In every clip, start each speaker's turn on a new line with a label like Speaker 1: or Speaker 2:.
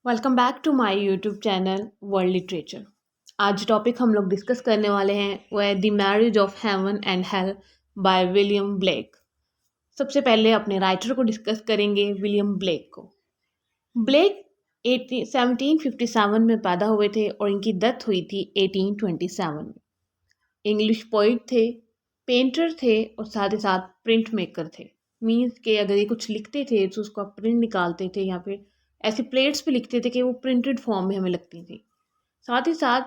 Speaker 1: Welcome back to my YouTube channel world literature. आज topic हम लोग डिस्कस करने वाले हैं वो है the marriage of heaven and hell by William Blake. सबसे पहले अपने राइटर को डिस्कस करेंगे, विलियम ब्लेक को। ब्लेक 1757 में पैदा हुए थे और इनकी डेथ हुई थी 1827 में। इंग्लिश पोइट थे, पेंटर थे और साथ ही साथ प्रिंट मेकर थे। मीन्स के अगर ये कुछ लिखते थे तो उसका प्रिंट निकालते थे या फिर ऐसे प्लेट्स पे लिखते थे कि वो प्रिंटेड फॉर्म में हमें लगती थी। साथ ही साथ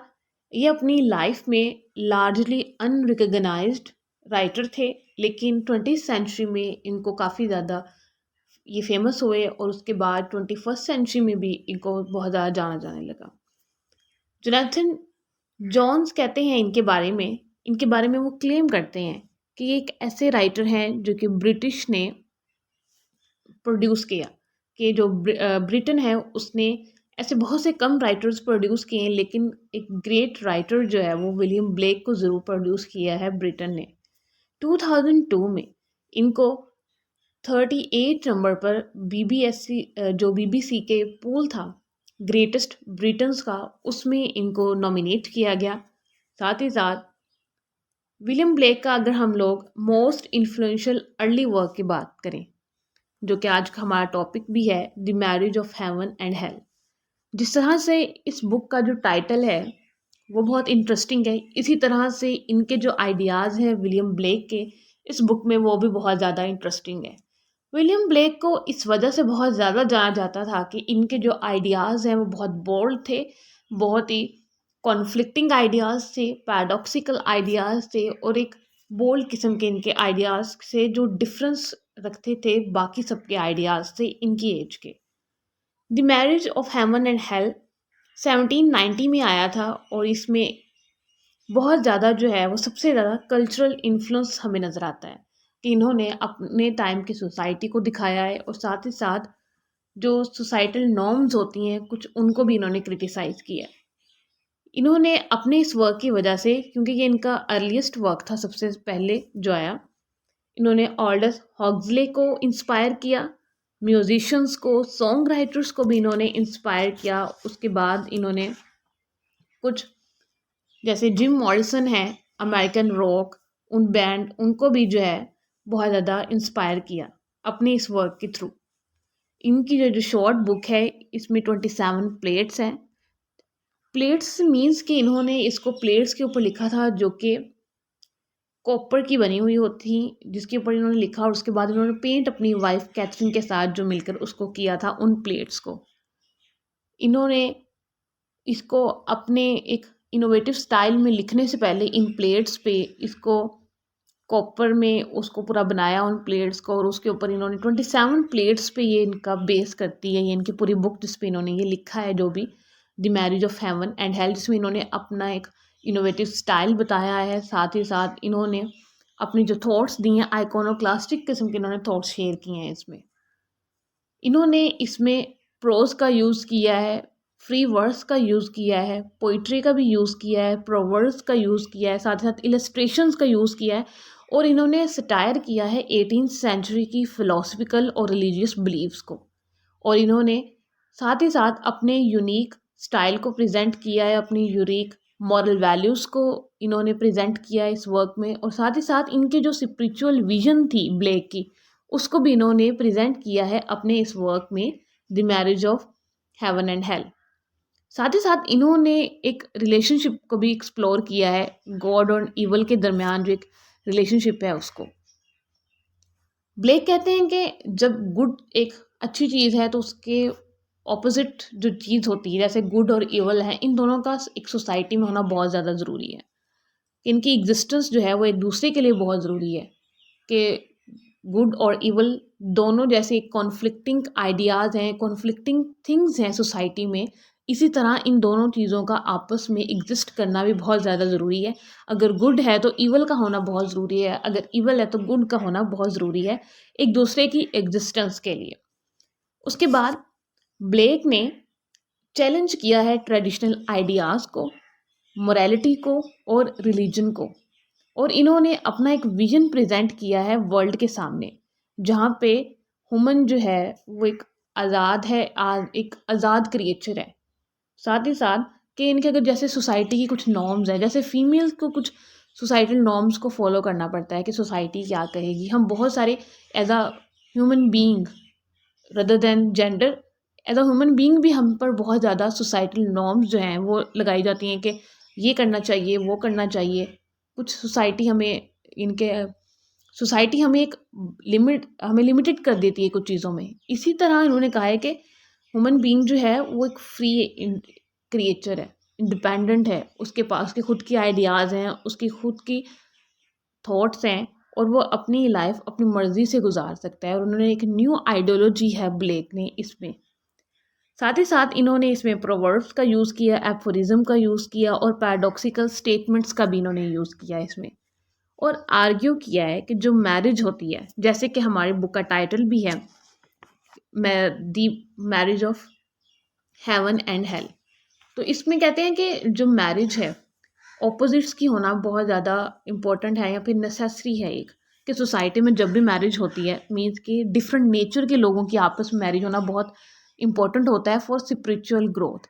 Speaker 1: ये अपनी लाइफ में लार्जली अनरिकग्नाइज्ड राइटर थे, लेकिन 20th सेंचुरी में इनको काफ़ी ज़्यादा ये फेमस हुए और उसके बाद 21st सेंचुरी में भी इनको बहुत ज़्यादा जाना जाने लगा। जोनाथन जॉन्स कहते हैं इनके बारे में वो क्लेम करते हैं कि ये एक ऐसे राइटर हैं जो कि ब्रिटिश ने प्रोड्यूस किया, कि जो ब्रिटेन है उसने ऐसे बहुत से कम राइटर्स प्रोड्यूस किए हैं, लेकिन एक ग्रेट राइटर जो है वो विलियम ब्लेक को ज़रूर प्रोड्यूस किया है ब्रिटेन ने। 2002 में इनको 38 नंबर पर बीबीएससी जो बीबीसी के पूल था ग्रेटेस्ट ब्रिटन्स का, उसमें इनको नॉमिनेट किया गया। साथ ही साथ विलियम ब्लेक का अगर हम लोग मोस्ट इन्फ्लुएंशियल अर्ली वर्क की बात करें, जो कि आज का हमारा टॉपिक भी है, the marriage of heaven and hello. जिस तरह से इस बुक का जो टाइटल है वो बहुत इंटरेस्टिंग है, इसी तरह से इनके जो आइडियाज़ हैं विलियम ब्लेक के इस बुक में वो भी बहुत ज़्यादा इंटरेस्टिंग है। विलियम ब्लेक को इस वजह से बहुत ज़्यादा जाना जाता था कि इनके जो आइडियाज़ हैं वो बहुत बोल्ड थे, बहुत ही कॉन्फ्लिक्टिंग आइडियाज़ थे, पैराडॉक्सिकल आइडियाज़ थे और एक बोल्ड किस्म के इनके आइडियाज़ से जो डिफरेंस रखते थे बाकी सबके आइडियाज़ से इनकी एज के। The marriage of heaven and hello 1790 में आया था और इसमें बहुत ज़्यादा जो है वो सबसे ज़्यादा कल्चरल इन्फ्लुएंस हमें नज़र आता है कि इन्होंने अपने टाइम की सोसाइटी को दिखाया है और साथ ही साथ जो सोसाइटल नॉर्म्स होती हैं कुछ उनको भी इन्होंने क्रिटिसाइज़ किया है। इन्होंने अपने इस वर्क की वजह से, क्योंकि ये इनका अर्लीस्ट वर्क था सबसे पहले जो आया, इन्होंने ऑल्डस हॉक्सले को इंस्पायर किया, म्यूजिशियंस को, सॉन्ग राइटर्स को भी इन्होंने इंस्पायर किया। उसके बाद इन्होंने कुछ जैसे जिम मॉरिसन है, अमेरिकन रॉक, उन बैंड उनको भी जो है बहुत ज़्यादा इंस्पायर किया अपने इस वर्क के थ्रू। इनकी जो शॉर्ट बुक है इसमें 27 प्लेट्स हैं। प्लेट्स मीन्स कि इन्होंने इसको प्लेट्स के ऊपर लिखा था जो कि कॉपर की बनी हुई होती, जिसके ऊपर इन्होंने लिखा और उसके बाद इन्होंने पेंट अपनी वाइफ कैथरीन के साथ जो मिलकर उसको किया था उन प्लेट्स को। इन्होंने इसको अपने एक इनोवेटिव स्टाइल में लिखने से पहले इन प्लेट्स पे इसको कॉपर में उसको पूरा बनाया उन प्लेट्स को, और उसके ऊपर इन्होंने 27 प्लेट्स पे ये इनका बेस करती है, ये इनकी पूरी बुक जिस पे इन्होंने ये लिखा है जो भी the marriage of heaven and hello, जिसमें इन्होंने अपना एक इनोवेटिव स्टाइल बताया है। साथ ही साथ इन्होंने अपनी जो थॉट्स दी हैं आइकोनोक्लास्टिक किस्म के इन्होंने थॉट्स शेयर किए हैं। इन्होंने इसमें प्रोज का यूज़ किया है, फ्री वर्स का यूज़ किया है, पोइट्री का भी यूज़ किया है, प्रोवर्स का यूज़ किया है, साथ ही साथ इलस्ट्रेशंस का यूज़ किया है और इन्होंने सटायर किया है 18th सेंचुरी की फ़िलोसफिकल और रिलीजियस बिलीव्स को। और इन्होंने साथ ही साथ अपने यूनिक स्टाइल को प्रेजेंट किया है, अपनी यूनिक मॉरल वैल्यूज़ को इन्होंने प्रेजेंट किया है इस वर्क में, और साथ ही साथ इनकी जो स्पिरिचुअल विजन थी ब्लेक की उसको भी इन्होंने प्रेजेंट किया है अपने इस वर्क में the marriage of heaven and hello. साथ ही साथ इन्होंने एक रिलेशनशिप को भी एक्सप्लोर किया है, गॉड और इवल के दरमियान जो एक रिलेशनशिप है उसको। ब्लेक कहते हैं कि जब गुड एक अच्छी चीज़ है तो उसके ऑपोजिट जो चीज़ होती है, जैसे गुड और इवल है, इन दोनों का एक सोसाइटी में होना बहुत ज़्यादा ज़रूरी है। इनकी एग्जिस्टेंस जो है वो एक दूसरे के लिए बहुत ज़रूरी है कि गुड और इवल दोनों जैसे कॉन्फ्लिक्टिंग आइडियाज़ हैं, कॉन्फ्लिक्टिंग थिंग्स हैं सोसाइटी में, इसी तरह इन दोनों चीज़ों का आपस में एग्जिस्ट करना भी बहुत ज़्यादा ज़रूरी है। अगर गुड है तो इवल का होना बहुत ज़रूरी है, अगर इवल है तो गुड का होना बहुत ज़रूरी है एक दूसरे की एग्जिस्टेंस के लिए। उसके बाद ब्लेक ने चैलेंज किया है ट्रेडिशनल आइडियाज़ को, मोरालिटी को और रिलीजन को, और इन्होंने अपना एक विजन प्रेजेंट किया है वर्ल्ड के सामने, जहाँ पे ह्यूमन जो है वो एक आज़ाद है, एक आज़ाद क्रिएचर है। साथ ही साथ कि इनके अगर जैसे सोसाइटी की कुछ नॉर्म्स हैं, जैसे फीमेल्स को कुछ सोसाइटल नॉर्म्स को फॉलो करना पड़ता है कि सोसाइटी क्या कहेगी। हम बहुत सारे as a human being rather than gender, as a human being भी हम पर बहुत ज़्यादा सोसाइटल नॉर्म्स जो हैं वो लगाई जाती हैं कि ये करना चाहिए, वो करना चाहिए। कुछ सोसाइटी हमें इनके सोसाइटी हमें एक हमें लिमिटेड कर देती है कुछ चीज़ों में। इसी तरह इन्होंने कहा है कि ह्यूमन बीइंग जो है वो एक फ्री क्रिएचर है, इंडिपेंडेंट है, उसके पास उसके खुद की आइडियाज़ हैं, उसकी खुद की थॉट्स हैं और वो अपनी लाइफ अपनी मर्ज़ी से गुजार सकता है। और उन्होंने एक न्यू आइडियोलॉजी है ब्लेक ने इसमें। साथ ही साथ इन्होंने इसमें प्रोवर्ब्स का यूज़ किया, एफोरिज्म का यूज़ किया और पैराडॉक्सिकल स्टेटमेंट्स का भी इन्होंने यूज़ किया इसमें। और आर्ग्यू किया है कि जो मैरिज होती है, जैसे कि हमारी बुक का टाइटल भी है the marriage of heaven and hell. तो इसमें कहते हैं कि जो मैरिज है ऑपोजिट्स की होना बहुत ज़्यादा इम्पोर्टेंट है या फिर नेसेसरी है एक, कि सोसाइटी में जब भी मैरिज होती है मीन्स कि डिफरेंट नेचर के लोगों की आपस में मैरिज होना बहुत इम्पोर्टेंट होता है फॉर स्पिरिचुअल ग्रोथ।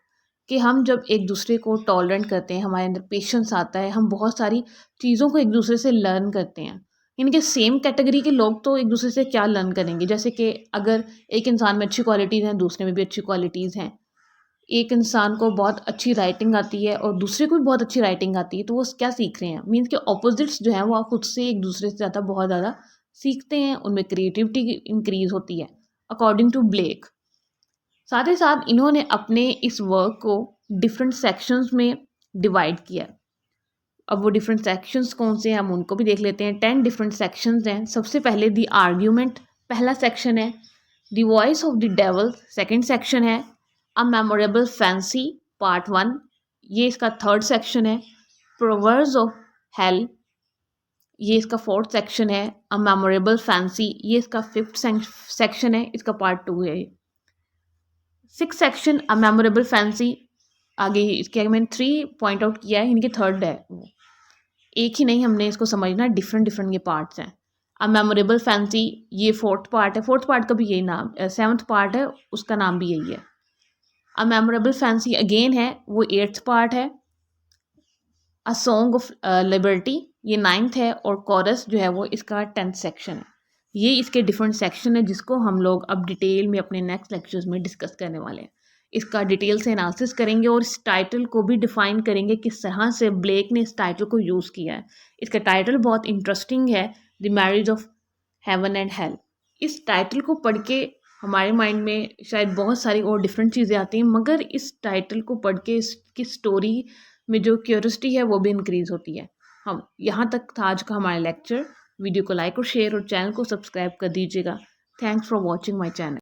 Speaker 1: कि हम जब एक दूसरे को टॉलरेंट करते हैं, हमारे अंदर पेशेंस आता है, हम बहुत सारी चीज़ों को एक दूसरे से लर्न करते हैं। इनके सेम कैटेगरी के लोग तो एक दूसरे से क्या लर्न करेंगे, जैसे कि अगर एक इंसान में अच्छी क्वालिटीज़ हैं दूसरे में भी अच्छी क्वालिटीज़ हैं, एक इंसान को बहुत अच्छी राइटिंग आती है और दूसरे को भी बहुत अच्छी राइटिंग आती है, तो वो क्या सीख रहे हैं, मीन्स के ऑपोजिट्स जो हैं वो खुद से एक दूसरे से ज़्यादा बहुत ज़्यादा सीखते हैं, उनमें क्रिएटिविटी इंक्रीज होती है अकॉर्डिंग टू ब्लेक। साथ ही साथ इन्होंने अपने इस वर्क को डिफरेंट सेक्शंस में डिवाइड किया। अब वो डिफरेंट सेक्शंस कौन से हैं हम उनको भी देख लेते हैं। 10 डिफरेंट सेक्शंस हैं। सबसे पहले दी आर्ग्यूमेंट पहला सेक्शन है, the voice of the devil second section है, अ मेमोरेबल फैंसी पार्ट 1 ये इसका थर्ड सेक्शन है, प्रोवर्ब्स ऑफ हेल ये इसका फोर्थ सेक्शन है, अ मेमोरेबल फैंसी ये इसका फिफ्थ सेक्शन है, इसका पार्ट 2 है। सिक्स सेक्शन अ मेमोरेबल फैंसी आगे इसके आगे मैंने 3 पॉइंट आउट किया है, इनके थर्ड है वो एक ही नहीं, हमने इसको समझना डिफरेंट डिफरेंट ये पार्ट्स हैं। अ मेमोरेबल फैंसी ये फोर्थ पार्ट है, फोर्थ पार्ट का भी यही नाम, सेवन्थ पार्ट है उसका नाम भी यही है। अ मेमोरेबल फैंसी अगेन है वो एट्थ पार्ट है। अ सॉन्ग ऑफ लिबर्टी ये नाइन्थ है और कोरस जो है वो इसका 10th सेक्शन है। ये इसके डिफरेंट सेक्शन है जिसको हम लोग अब डिटेल में अपने नेक्स्ट लेक्चर्स में डिस्कस करने वाले हैं। इसका डिटेल से एनालिसिस करेंगे और इस टाइटल को भी डिफाइन करेंगे किस तरह से ब्लेक ने इस टाइटल को यूज़ किया है। इसका टाइटल बहुत इंटरेस्टिंग है, the marriage of heaven and hello. इस टाइटल को पढ़ के हमारे माइंड में शायद बहुत सारी और डिफरेंट चीज़ें आती हैं, मगर इस टाइटल को पढ़ के इसकी स्टोरी में जो क्यूरियोसिटी है वो भी इंक्रीज़ होती है। हम यहाँ तक था आज का हमारा लेक्चर। वीडियो को लाइक और शेयर और चैनल को सब्सक्राइब कर दीजिएगा। Thanks for watching my channel.